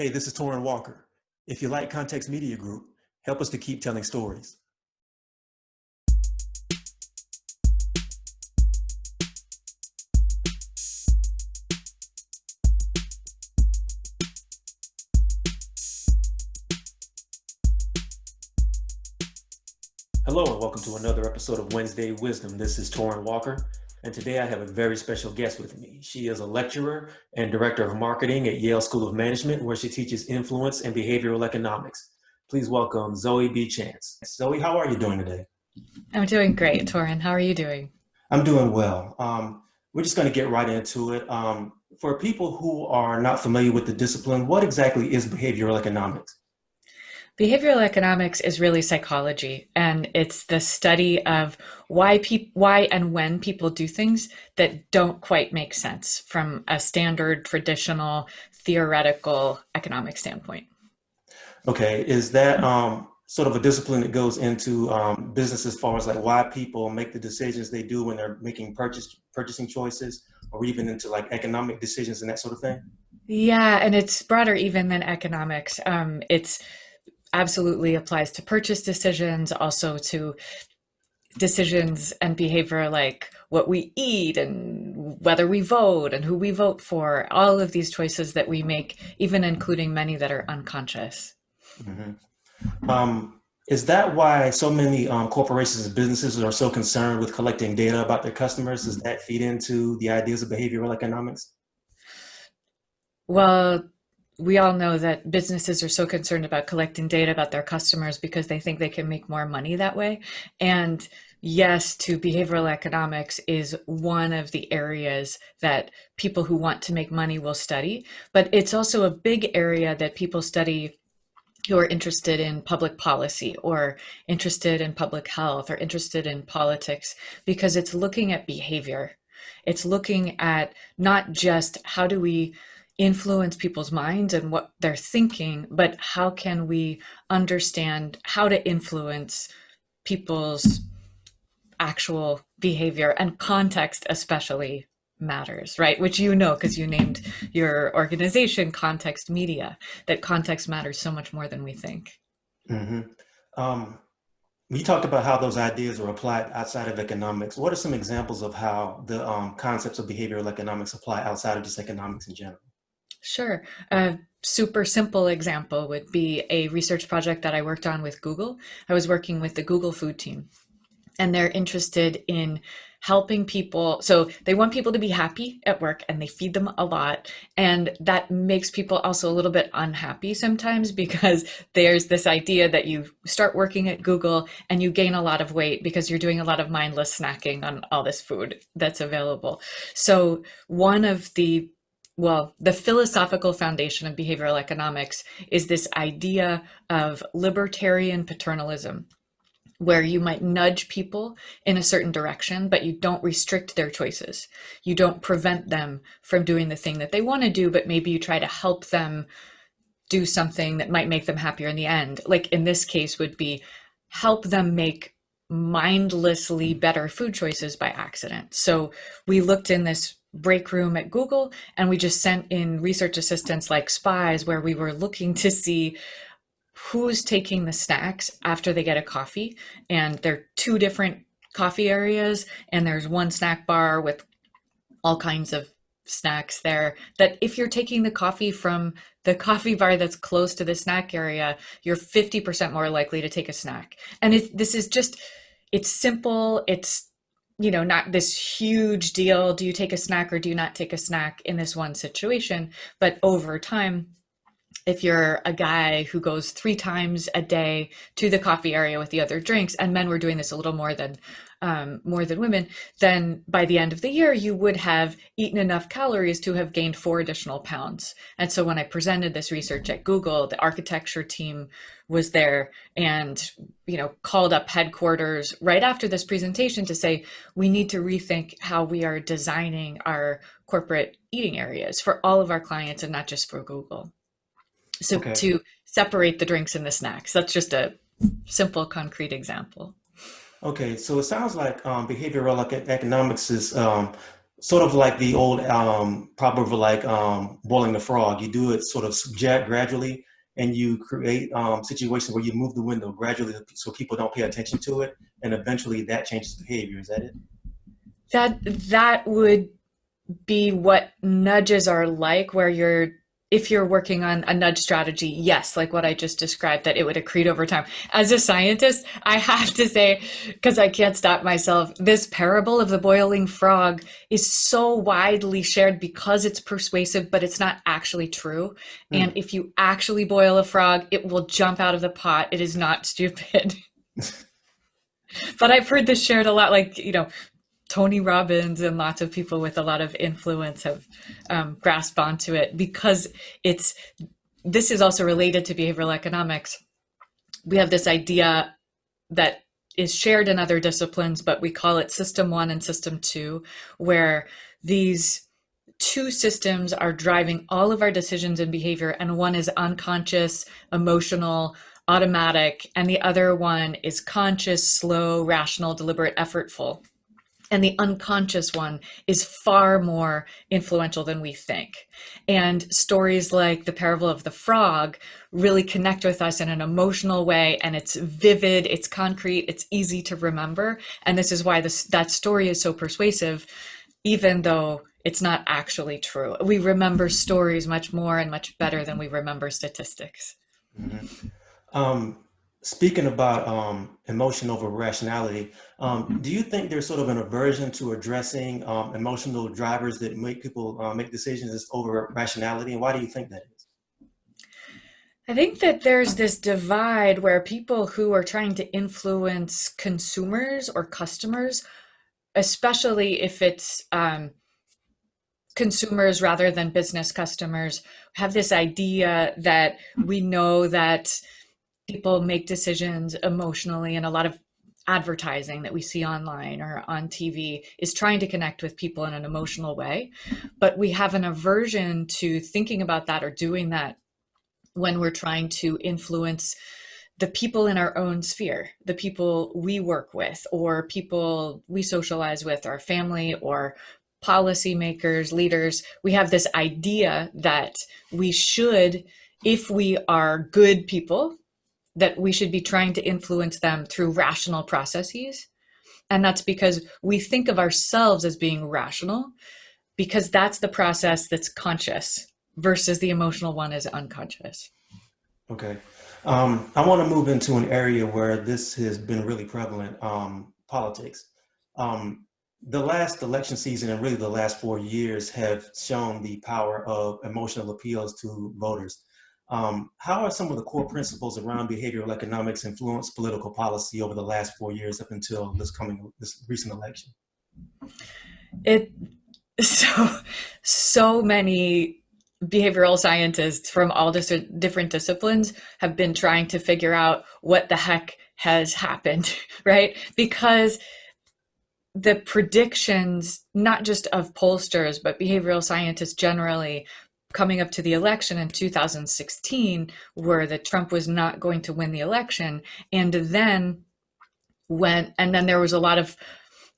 Hey, this is Torraine Walker. If you like Context Media Group, help us to keep telling stories. Hello and welcome to another episode of Wednesday Wisdom. This is Torraine Walker, and today I have a very special guest with me. She is a lecturer and director of marketing at Yale School of Management, where she teaches influence and behavioral economics. Please welcome Zoe B. Chance. Zoe, how are you doing today? I'm doing great, Torrin. How are you doing? I'm doing well. We're just going to get right into it. For people who are not familiar with the discipline, what exactly is behavioral economics? Behavioral economics is really psychology, and it's the study of why and when people do things that don't quite make sense from a standard, traditional, theoretical economic standpoint. Okay, is that sort of a discipline that goes into business as far as like why people make the decisions they do when they're making purchasing choices, or even into like economic decisions and that sort of thing? Yeah, and it's broader even than economics. It's absolutely applies to purchase decisions, also to decisions and behavior like what we eat and whether we vote and who we vote for, all of these choices that we make, even including many that are unconscious. hmm is that why so many corporations and businesses are so concerned with collecting data about their customers? Does that feed into the ideas of behavioral economics? Well, we all know that businesses are so concerned about collecting data about their customers because they think they can make more money that way. And yes, to behavioral economics is one of the areas that people who want to make money will study, but it's also a big area that people study who are interested in public policy or interested in public health or interested in politics because it's looking at behavior. It's looking at not just how do we influence people's minds and what they're thinking, but how can we understand how to influence people's actual behavior, and context especially matters, right? Which you know because you named your organization Context Media, that context matters so much more than we think. hmm Um, we talked about how those ideas are applied outside of economics. What are some examples of how the concepts of behavioral economics apply outside of just economics in general? Sure. A super simple example would be a research project that I worked on with Google. I was working with the Google food team, and they're interested in helping people. So they want people to be happy at work and they feed them a lot. And that makes people also a little bit unhappy sometimes because there's this idea that you start working at Google and you gain a lot of weight because you're doing a lot of mindless snacking on all this food that's available. So one of the philosophical foundation of behavioral economics is this idea of libertarian paternalism, where you might nudge people in a certain direction, but you don't restrict their choices. You don't prevent them from doing the thing that they want to do, but maybe you try to help them do something that might make them happier in the end. Like in this case would be help them make mindlessly better food choices by accident. So we looked in this break room at Google and we just sent in research assistants like spies where we were looking to see who's taking the snacks after they get a coffee. And there are two different coffee areas, and there's one snack bar with all kinds of snacks there. That if you're taking the coffee from the coffee bar that's close to the snack area, you're 50% more likely to take a snack. And this is just, it's simple. It's, not this huge deal. Do you take a snack or do you not take a snack in this one situation? But over time, if you're a guy who goes 3 times a day to the coffee area with the other drinks, and men were doing this a little more than women, then by the end of the year, you would have eaten enough calories to have gained 4 additional pounds. And so when I presented this research at Google, the architecture team was there and, called up headquarters right after this presentation to say, we need to rethink how we are designing our corporate eating areas for all of our clients and not just for Google. So Okay. to separate the drinks and the snacks, that's just a simple, concrete example. Okay, so it sounds like behavioral economics is Sort of like the old proverb of like boiling the frog. You do it sort of gradually, and you create situations where you move the window gradually so people don't pay attention to it, and eventually that changes behavior. Is that it? That would be what nudges are like, where if you're working on a nudge strategy, yes, like what I just described, that it would accrete over time. As a scientist, I have to say, because I can't stop myself, this parable of the boiling frog is so widely shared because it's persuasive, but it's not actually true. And Hmm. if you actually boil a frog, it will jump out of the pot. It is not stupid. But I've heard this shared a lot, like, Tony Robbins and lots of people with a lot of influence have grasped onto it because it's this is also related to behavioral economics. We have this idea that is shared in other disciplines, but we call it system one and system two, where these two systems are driving all of our decisions and behavior, and one is unconscious, emotional, automatic, and the other one is conscious, slow, rational, deliberate, effortful. And the unconscious one is far more influential than we think. And stories like the parable of the frog really connect with us in an emotional way, and it's vivid, it's concrete, it's easy to remember. And this is why that story is so persuasive, even though it's not actually true. We remember stories much more and much better than we remember statistics. Hmm. Um, Speaking about emotion over rationality, do you think there's sort of an aversion to addressing emotional drivers that make people make decisions over rationality, and why do you think that is? I think that there's this divide where people who are trying to influence consumers or customers, especially if it's consumers rather than business customers, have this idea that we know that people make decisions emotionally, and a lot of advertising that we see online or on TV is trying to connect with people in an emotional way. But we have an aversion to thinking about that or doing that when we're trying to influence the people in our own sphere, the people we work with, or people we socialize with, our family, or policymakers, leaders. We have this idea that we should, if we are good people, that we should be trying to influence them through rational processes. And that's because we think of ourselves as being rational, because that's the process that's conscious versus the emotional one is unconscious. Okay. I want to move into an area where this has been really prevalent, politics. Um, the last election season and really the last 4 years have shown the power of emotional appeals to voters. How are some of the core principles around behavioral economics influenced political policy over the last 4 years up until this recent election? It so many behavioral scientists from all different disciplines have been trying to figure out what the heck has happened, right? Because the predictions, not just of pollsters, but behavioral scientists generally, coming up to the election in 2016, were that Trump was not going to win the election. And then there was a lot of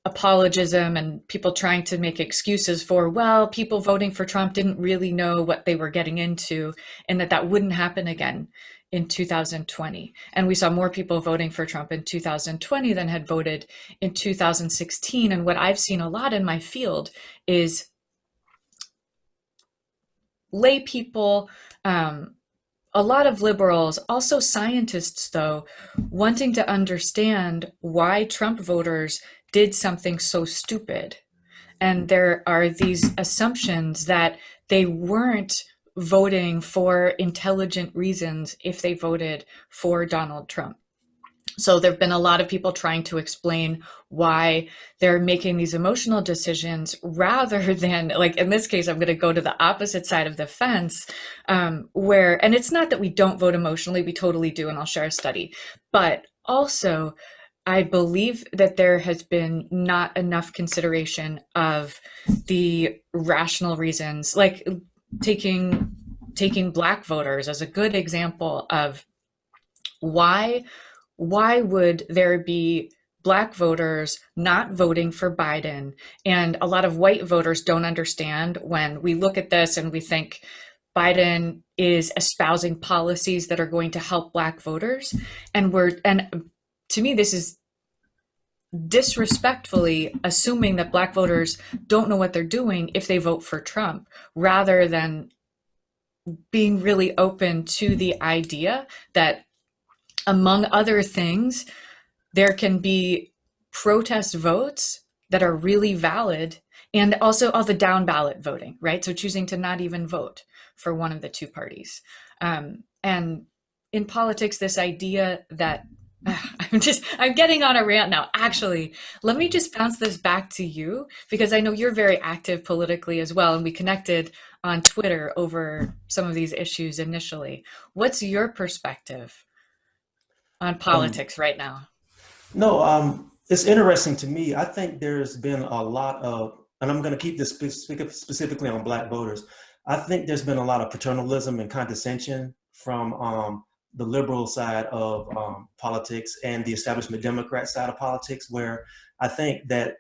apologism and people trying to make excuses for, well, people voting for Trump didn't really know what they were getting into, and that wouldn't happen again in 2020. And we saw more people voting for Trump in 2020 than had voted in 2016. And what I've seen a lot in my field is lay people, a lot of liberals, also scientists, though, wanting to understand why Trump voters did something so stupid. And there are these assumptions that they weren't voting for intelligent reasons if they voted for Donald Trump. So there have been a lot of people trying to explain why they're making these emotional decisions rather than, like in this case, I'm going to go to the opposite side of the fence, where, and it's not that we don't vote emotionally, we totally do, and I'll share a study, but also I believe that there has been not enough consideration of the rational reasons, like taking Black voters as a good example of why would there be Black voters not voting for Biden. And a lot of white voters don't understand when we look at this and we think Biden is espousing policies that are going to help Black voters. And to me, this is disrespectfully assuming that Black voters don't know what they're doing if they vote for Trump, rather than being really open to the idea that, among other things, there can be protest votes that are really valid, and also all the down ballot voting, right? So choosing to not even vote for one of the two parties. And in politics, this idea that I'm getting on a rant now. Actually, let me just bounce this back to you, because I know you're very active politically as well, and we connected on Twitter over some of these issues initially. What's your perspective on politics right now? No, it's interesting to me. I think there's been a lot of, and I'm going to keep this specifically on Black voters. I think there's been a lot of paternalism and condescension from the liberal side of politics and the establishment Democrat side of politics, where I think that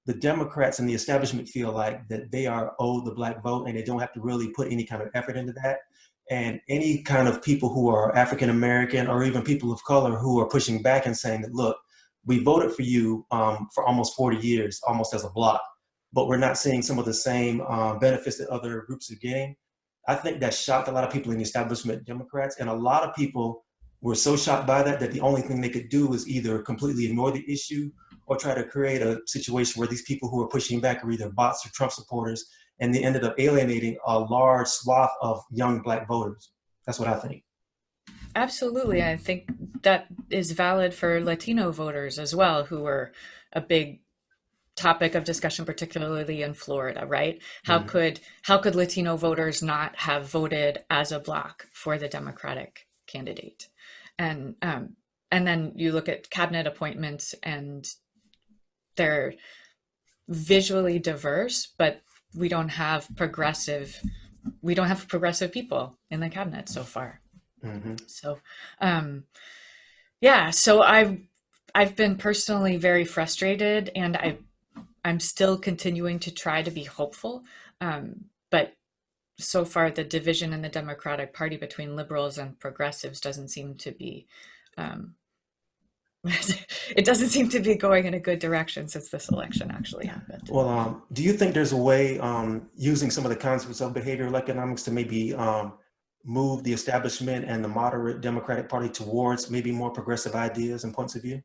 the Democrats and the establishment feel like that they are owed the Black vote and they don't have to really put any kind of effort into that. And any kind of people who are African American or even people of color who are pushing back and saying that, look, we voted for you for almost 40 years, almost as a block, but we're not seeing some of the same benefits that other groups are getting. I think that shocked a lot of people in the establishment Democrats, and a lot of people were so shocked by that that the only thing they could do was either completely ignore the issue or try to create a situation where these people who are pushing back are either bots or Trump supporters, and they ended up alienating a large swath of young Black voters. That's what I think. Absolutely. I think that is valid for Latino voters as well, who were a big topic of discussion, particularly in Florida, right? Mhm. How could Latino voters not have voted as a bloc for the Democratic candidate? And then you look at cabinet appointments, and they're visually diverse, but we don't have progressive people in the cabinet so far. Mhm. So, um, yeah, so I've been personally very frustrated, and I'm still continuing to try to be hopeful. But so far, the division in the Democratic Party between liberals and progressives doesn't seem to be um, it doesn't seem to be going in a good direction since this election actually happened. Well, do you think there's a way using some of the concepts of behavioral economics to maybe move the establishment and the moderate Democratic Party towards maybe more progressive ideas and points of view?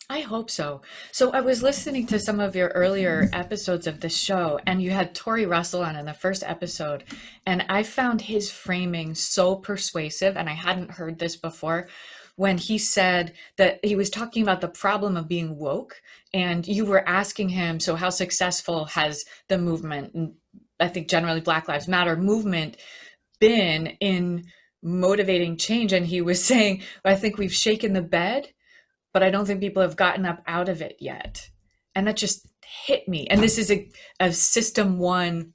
I hope so. So I was listening to some of your earlier episodes of this show, and you had Tori Russell on in the first episode, and I found his framing so persuasive, and I hadn't heard this before, when he said that he was talking about the problem of being woke, and you were asking him, so how successful has the movement, and I think generally Black Lives Matter movement, been in motivating change? And he was saying, I think we've shaken the bed, but I don't think people have gotten up out of it yet. And that just hit me. And this is a system one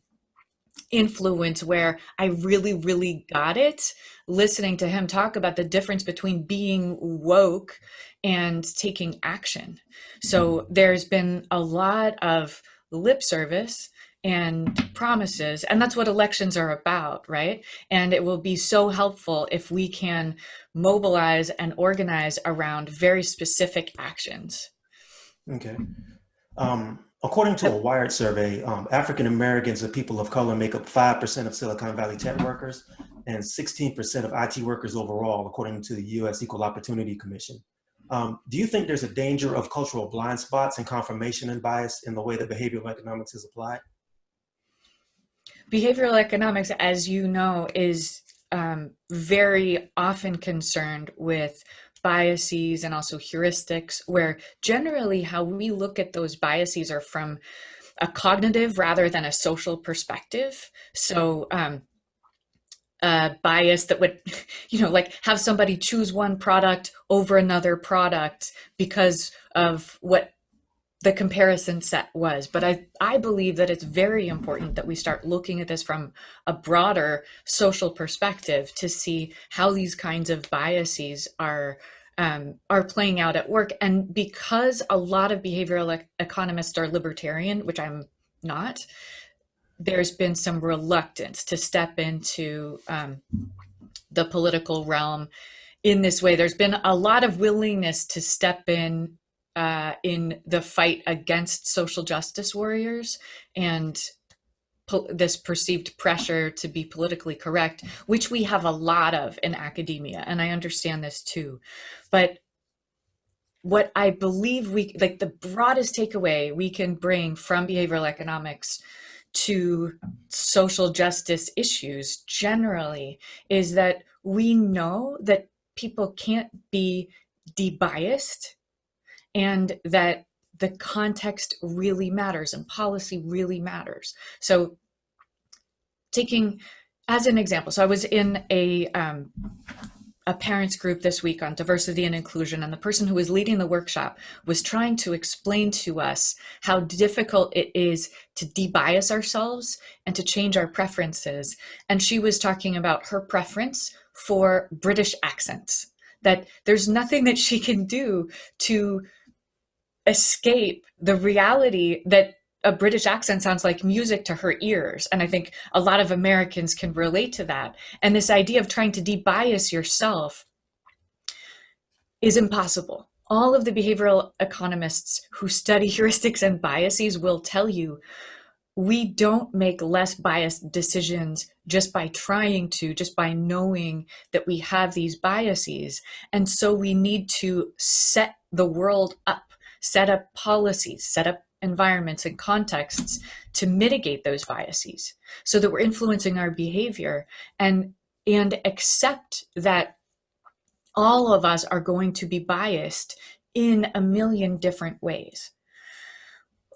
influence where I really, really got it listening to him talk about the difference between being woke and taking action. So there's been a lot of lip service and promises, and that's what elections are about, right? And it will be so helpful if we can mobilize and organize around very specific actions. Okay. According to a Wired survey, African Americans and people of color make up 5% of Silicon Valley tech workers and 16% of IT workers overall, according to the US Equal Opportunity Commission. Do you think there's a danger of cultural blind spots and confirmation and bias in the way that behavioral economics is applied? Behavioral economics, as you know, is very often concerned with biases and also heuristics, where generally how we look at those biases are from a cognitive rather than a social perspective. So a bias that would, like have somebody choose one product over another product because of what the comparison set was. But I believe that it's very important that we start looking at this from a broader social perspective to see how these kinds of biases are are playing out at work. And because a lot of behavioral economists are libertarian, which I'm not, there's been some reluctance to step into the political realm in this way. There's been a lot of willingness to step in the fight against social justice warriors and this perceived pressure to be politically correct, which we have a lot of in academia. And I understand this too. But what I believe like the broadest takeaway we can bring from behavioral economics to social justice issues generally is that we know that people can't be debiased and that the context really matters and policy really matters. So taking as an example, so I was in a parents group this week on diversity and inclusion, and the person who was leading the workshop was trying to explain to us how difficult it is to debias ourselves and to change our preferences. And she was talking about her preference for British accents, that there's nothing that she can do to escape the reality that a British accent sounds like music to her ears. And I think a lot of Americans can relate to that. And this idea of trying to debias yourself is impossible. All of the behavioral economists who study heuristics and biases will tell you we don't make less biased decisions just by knowing that we have these biases. And so we need to set the world up, set up policies, set up environments and contexts to mitigate those biases so that we're influencing our behavior and accept that all of us are going to be biased in a million different ways.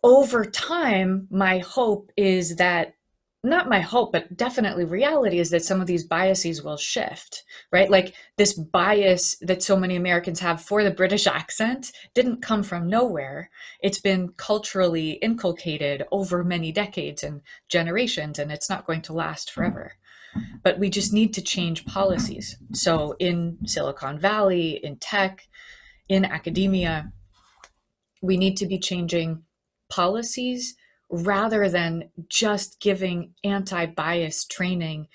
Over time, my hope is that, not my hope, but definitely reality is that some of these biases will shift, right? Like this bias that so many Americans have for the British accent didn't come from nowhere. It's been culturally inculcated over many decades and generations, and it's not going to last forever. But we just need to change policies. So in Silicon Valley, in tech, in academia, we need to be changing policies rather than just giving anti-bias training,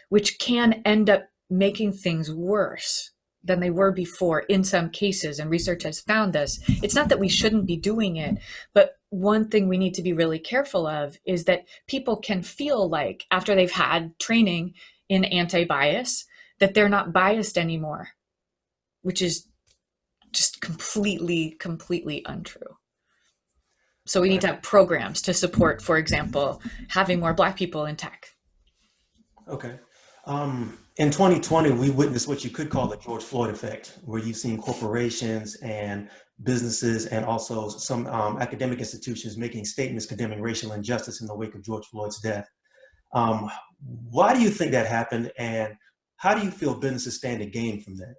which can end up making things worse than they were before in some cases. And research has found this. It's not that we shouldn't be doing it, but one thing we need to be really careful of is that people can feel like after they've had training in anti-bias, that they're not biased anymore, which is just completely untrue. So we need to have programs to support, for example, having more Black people in tech. Okay. In 2020, we witnessed what you could call the George Floyd effect, where you've seen corporations and businesses and also some academic institutions making statements condemning racial injustice in the wake of George Floyd's death. Why do you think that happened, and how do you feel businesses stand to gain from that?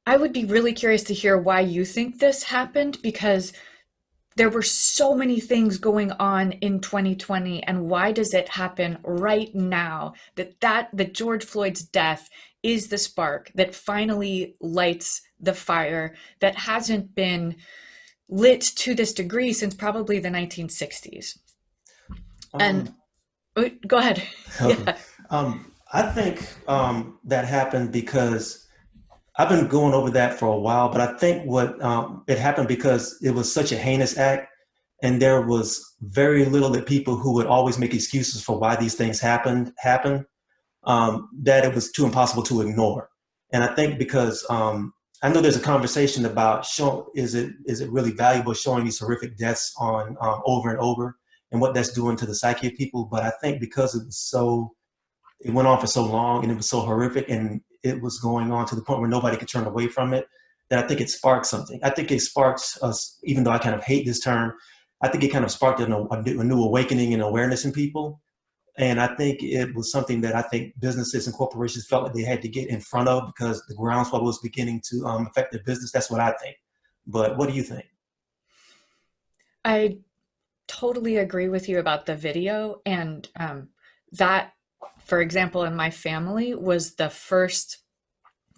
I would be really curious to hear why you think this happened, because there were so many things going on in 2020, and why does it happen right now that George Floyd's death is the spark that finally lights the fire that hasn't been lit to this degree since probably the 1960s? And go ahead. Okay. Yeah. I think that happened because I've been going over that for a while, but I think what it happened because it was such a heinous act, and there was very little that people who would always make excuses for why these things happen, that it was too impossible to ignore. And I think because I know there's a conversation about is it really valuable showing these horrific deaths on over and over, and what that's doing to the psyche of people. But I think because it went on for so long and it was so horrific and it was going on to the point where nobody could turn away from it, that I think it sparked something. I think it sparks us, even though I kind of hate this term, I think it kind of sparked a new awakening and awareness in people. And I think it was something that I think businesses and corporations felt like they had to get in front of because the groundswell was beginning to affect their business. That's what I think. But what do you think? I totally agree with you about the video, and that, for example, in my family was the first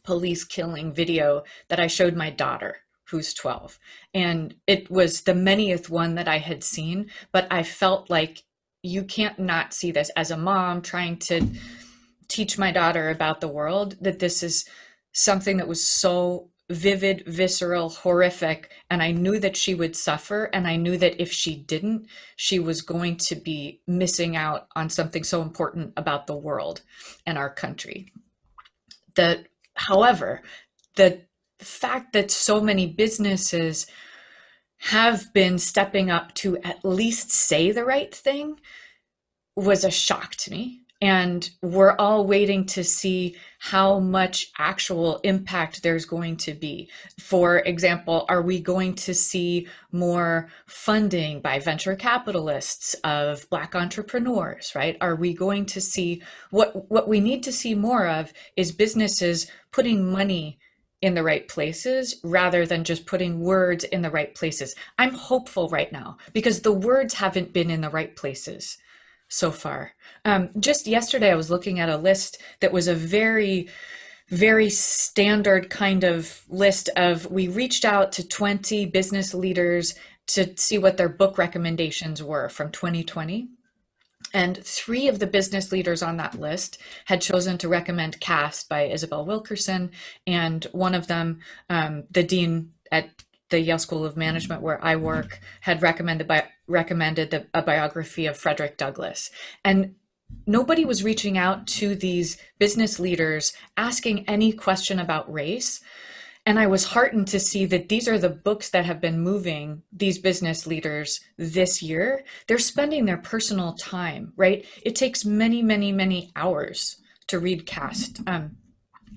police killing video that I showed my daughter, who's 12. And it was the manyth one that I had seen, but I felt like you can't not see this as a mom trying to teach my daughter about the world, that this is something that was so vivid, visceral, horrific. And I knew that she would suffer. And I knew that if she didn't, she was going to be missing out on something so important about the world and our country. However, the fact that so many businesses have been stepping up to at least say the right thing was a shock to me. And we're all waiting to see how much actual impact there's going to be. For example, are we going to see more funding by venture capitalists of Black entrepreneurs, right? Are we going to see what we need to see more of is businesses putting money in the right places rather than just putting words in the right places. I'm hopeful right now because the words haven't been in the right places so far. Just yesterday, I was looking at a list that was a very, very standard kind of list of, we reached out to 20 business leaders to see what their book recommendations were from 2020. And 3 of the business leaders on that list had chosen to recommend Caste by Isabel Wilkerson. And one of them, the dean at the Yale School of Management where I work, had recommended a biography of Frederick Douglass. And nobody was reaching out to these business leaders asking any question about race. And I was heartened to see that these are the books that have been moving these business leaders this year. They're spending their personal time, right? It takes many, many, many hours to read Caste.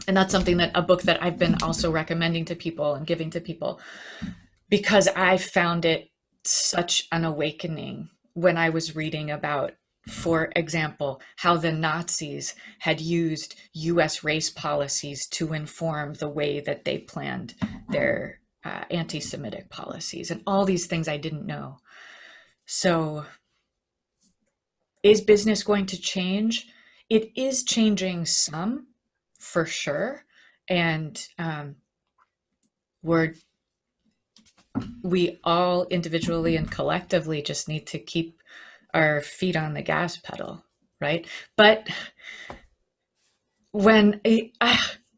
And that's something that a book that I've been also recommending to people and giving to people because I found it such an awakening when I was reading about, for example, how the Nazis had used US race policies to inform the way that they planned their anti-Semitic policies and all these things I didn't know. So is business going to change? It is changing some, for sure. And we all individually and collectively just need to keep our feet on the gas pedal, right? But when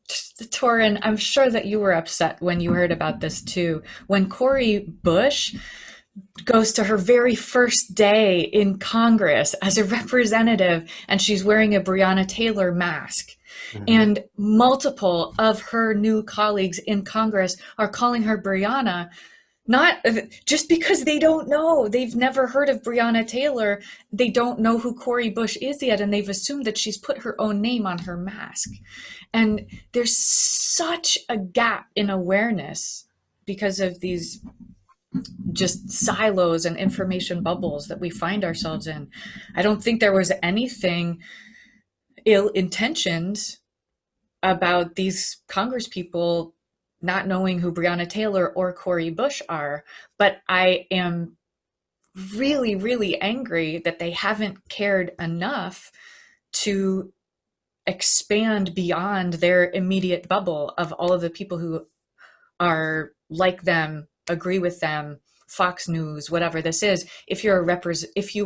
Torraine, I'm sure that you were upset when you heard about this too. When Cori Bush goes to her very first day in Congress as a representative and she's wearing a Breonna Taylor mask. Mm-hmm. And multiple of her new colleagues in Congress are calling her Breonna, not just because they don't know. They've never heard of Breonna Taylor. They don't know who Cori Bush is yet, and they've assumed that she's put her own name on her mask. And there's such a gap in awareness because of these just silos and information bubbles that we find ourselves in. I don't think there was anything ill-intentioned about these Congress people not knowing who Breonna Taylor or Cori Bush are, but I am really, really angry that they haven't cared enough to expand beyond their immediate bubble of all of the people who are like them, agree with them, Fox News, whatever this is. If you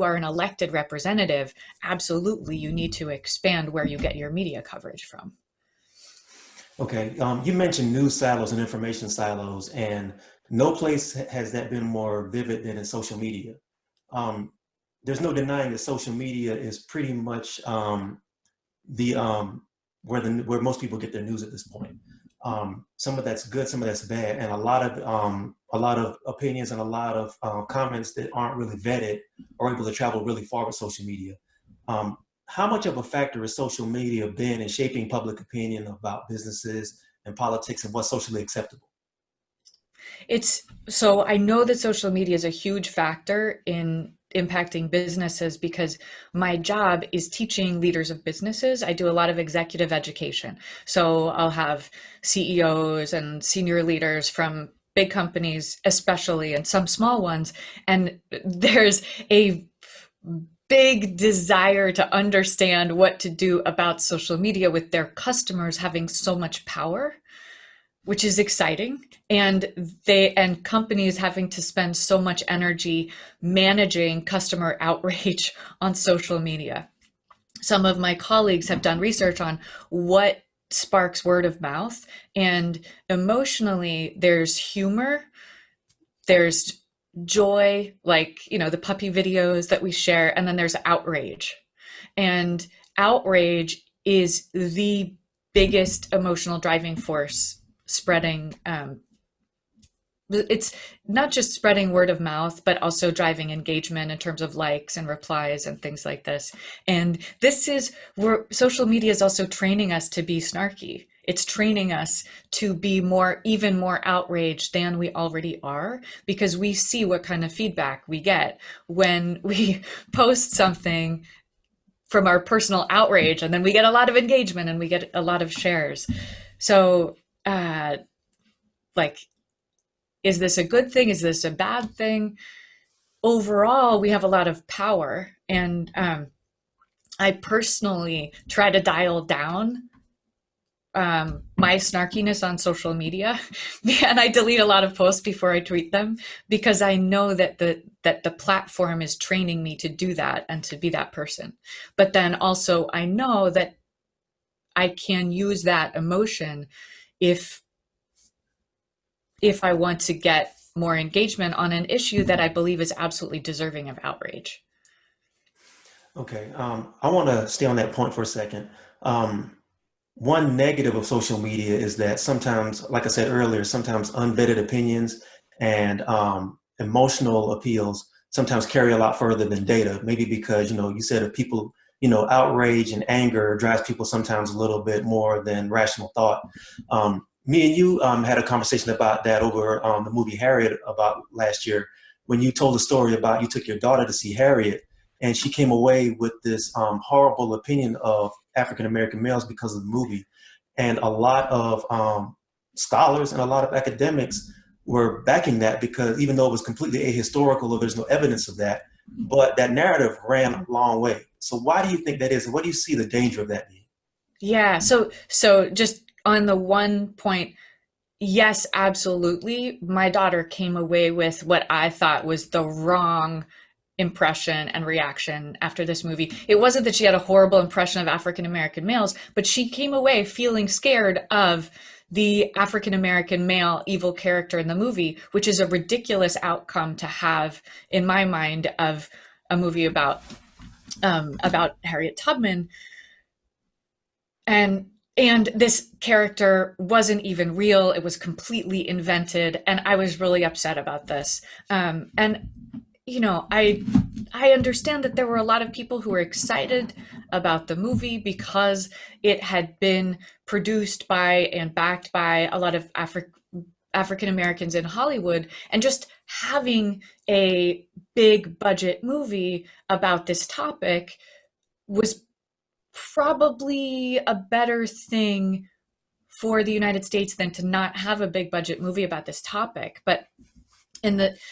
are an elected representative, absolutely you need to expand where you get your media coverage from. Okay, you mentioned news silos and information silos, and no place has that been more vivid than in social media. There's no denying that social media is pretty much where most people get their news at this point. Some of that's good, some of that's bad, and a lot of opinions and a lot of comments that aren't really vetted are able to travel really far with social media. How much of a factor has social media been in shaping public opinion about businesses and politics and what's socially acceptable? So I know that social media is a huge factor in impacting businesses because my job is teaching leaders of businesses. I do a lot of executive education. So I'll have CEOs and senior leaders from big companies, especially, and some small ones. And there's a big desire to understand what to do about social media with their customers having so much power, which is exciting. And companies having to spend so much energy managing customer outrage on social media. Some of my colleagues have done research on what sparks word of mouth, and emotionally there's humor, there's joy, like, the puppy videos that we share, and then there's outrage. And outrage is the biggest emotional driving force spreading. It's not just spreading word of mouth, but also driving engagement in terms of likes and replies and things like this. And this is where social media is also training us to be snarky. It's training us to be even more outraged than we already are, because we see what kind of feedback we get when we post something from our personal outrage, and then we get a lot of engagement and we get a lot of shares. So, like, is this a good thing? Is this a bad thing? Overall, we have a lot of power. And I personally try to dial down my snarkiness on social media, and I delete a lot of posts before I tweet them, because I know that the platform is training me to do that and to be that person. But then also I know that I can use that emotion if I want to get more engagement on an issue that I believe is absolutely deserving of outrage. Okay, I want to stay on that point for a second. One negative of social media is that sometimes, like I said earlier, sometimes unvetted opinions and emotional appeals sometimes carry a lot further than data. Maybe because, you said if people, outrage and anger drives people sometimes a little bit more than rational thought. Me and you had a conversation about that over the movie Harriet about last year, when you told a story about you took your daughter to see Harriet, and she came away with this horrible opinion of African American males because of the movie. And a lot of scholars and a lot of academics were backing that, because even though it was completely ahistorical or there's no evidence of that, but that narrative ran a long way. So why do you think that is? And what do you see the danger of that being? Yeah. So just on the one point, yes, absolutely. My daughter came away with what I thought was the wrong impression and reaction after this movie. It wasn't that she had a horrible impression of African American males, but she came away feeling scared of the African American male evil character in the movie, which is a ridiculous outcome to have, in my mind, of a movie about Harriet Tubman. And this character wasn't even real. It was completely invented. And I was really upset about this. And I understand that there were a lot of people who were excited about the movie because it had been produced by and backed by a lot of African Americans in Hollywood, and just having a big budget movie about this topic was probably a better thing for the United States than to not have a big budget movie about this topic. But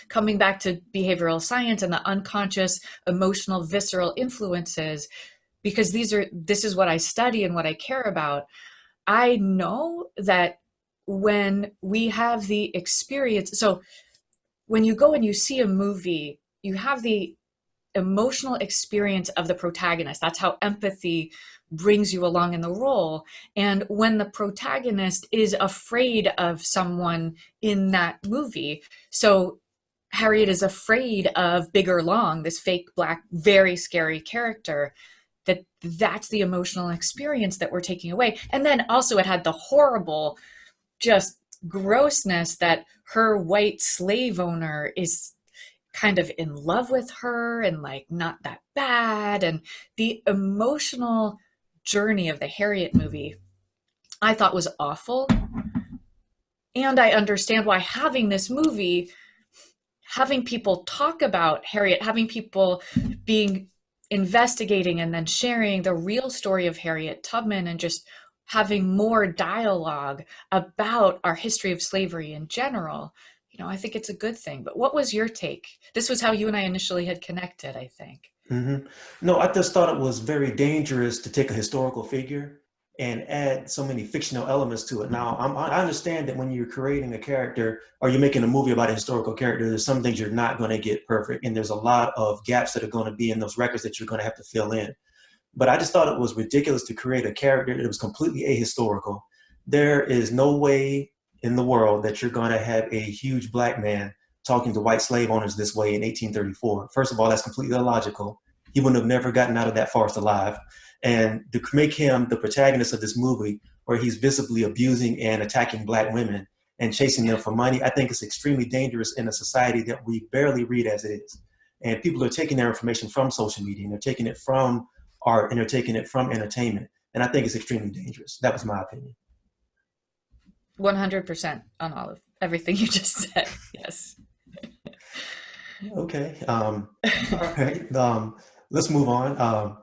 coming back to behavioral science and the unconscious, emotional, visceral influences, because this is what I study and what I care about, I know that when we have the experience, so when you go and you see a movie, you have the emotional experience of the protagonist. That's how empathy brings you along in the role. And when the protagonist is afraid of someone in that movie, so Harriet is afraid of Bigger Long, this fake black, very scary character, that's the emotional experience that we're taking away. And then also it had the horrible, just grossness that her white slave owner is kind of in love with her and like not that bad. And the emotional journey of the Harriet movie I thought was awful. And I understand why having this movie, having people talk about Harriet, having people being investigating and then sharing the real story of Harriet Tubman, and just having more dialogue about our history of slavery in general, I think it's a good thing. But what was your take? This was how you and I initially had connected, I think. hmm No, I just thought it was very dangerous to take a historical figure and add so many fictional elements to it. Now, I understand that when you're creating a character or you're making a movie about a historical character, there's some things you're not going to get perfect, and there's a lot of gaps that are going to be in those records that you're going to have to fill in. But I just thought it was ridiculous to create a character that was completely ahistorical. There is no way in the world that you're going to have a huge black man talking to white slave owners this way in 1834. First of all, that's completely illogical. He wouldn't have never gotten out of that forest alive. And to make him the protagonist of this movie, where he's visibly abusing and attacking black women and chasing them for money, I think it's extremely dangerous in a society that we barely read as it is. And people are taking their information from social media and they're taking it from art and they're taking it from entertainment. And I think it's extremely dangerous. That was my opinion. 100% on all of everything you just said. Yes. Okay. All right. Let's move on.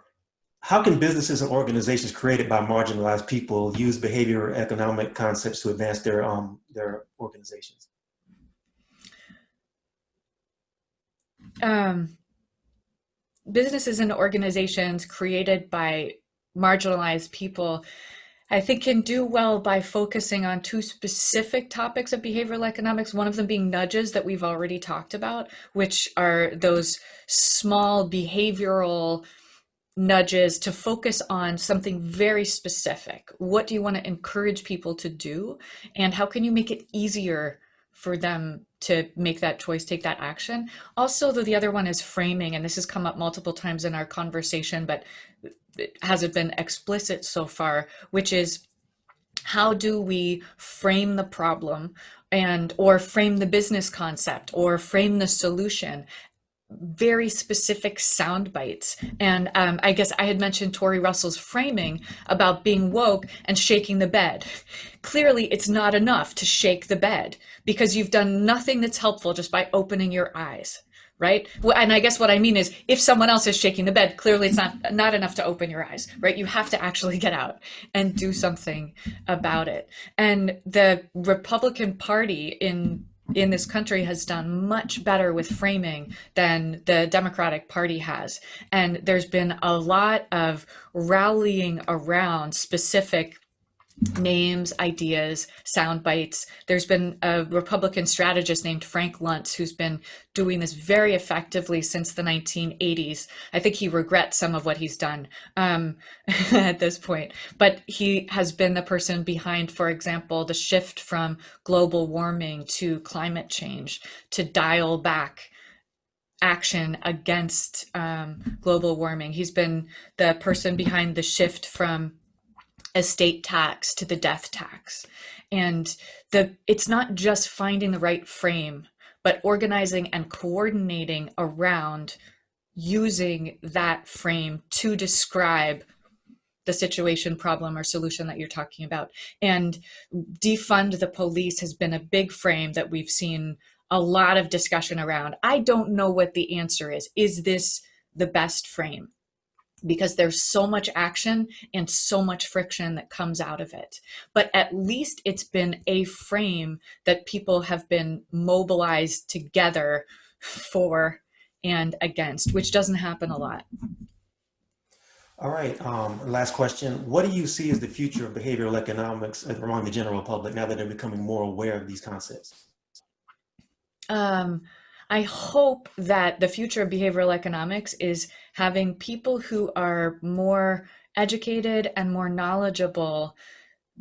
How can businesses and organizations created by marginalized people use behavioral economic concepts to advance their organizations? Um, Businesses and organizations created by marginalized people, I think, can do well by focusing on two specific topics of behavioral economics, one of them being nudges that we've already talked about, which are those small behavioral nudges to focus on something very specific. What do you want to encourage people to do? And how can you make it easier for them to make that choice, take that action? Also, though, the other one is framing, and this has come up multiple times in our conversation, but it hasn't been explicit so far, which is how do we frame the problem and or frame the business concept or frame the solution, very specific sound bites. And I guess I had mentioned Tori Russell's framing about being woke and shaking the bed. Clearly, it's not enough to shake the bed because you've done nothing that's helpful just by opening your eyes, right? And I guess what I mean is if someone else is shaking the bed, clearly it's not enough to open your eyes, right? You have to actually get out and do something about it. And the Republican Party in this country has done much better with framing than the Democratic Party has. And there's been a lot of rallying around specific names, ideas, sound bites. There's been a Republican strategist named Frank Luntz who's been doing this very effectively since the 1980s. I think he regrets some of what he's done at this point, but he has been the person behind, for example, the shift from global warming to climate change to dial back action against global warming. He's been the person behind the shift from estate tax to the death tax. And it's not just finding the right frame, but organizing and coordinating around using that frame to describe the situation, problem, or solution that you're talking about. And defund the police has been a big frame that we've seen a lot of discussion around. I don't know what the answer is. Is this the best frame? Because there's so much action and so much friction that comes out of it. But at least it's been a frame that people have been mobilized together for and against, which doesn't happen a lot. All right. Last question. What do you see as the future of behavioral economics among the general public now that they're becoming more aware of these concepts? Um, I hope that the future of behavioral economics is having people who are more educated and more knowledgeable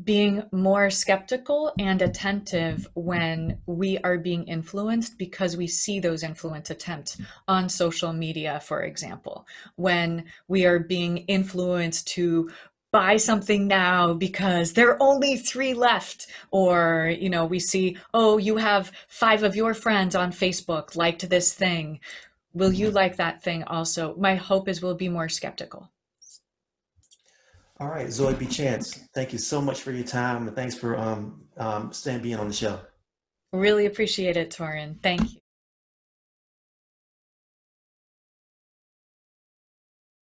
being more skeptical and attentive when we are being influenced because we see those influence attempts on social media, for example, when we are being influenced to buy something now because there are only three left, or we see, oh, you have five of your friends on Facebook liked this thing, will you like that thing also? My hope is we'll be more skeptical. All right, Zoe B. Chance, thank you so much for your time and thanks for being on the show. Really appreciate it, Torin. Thank you.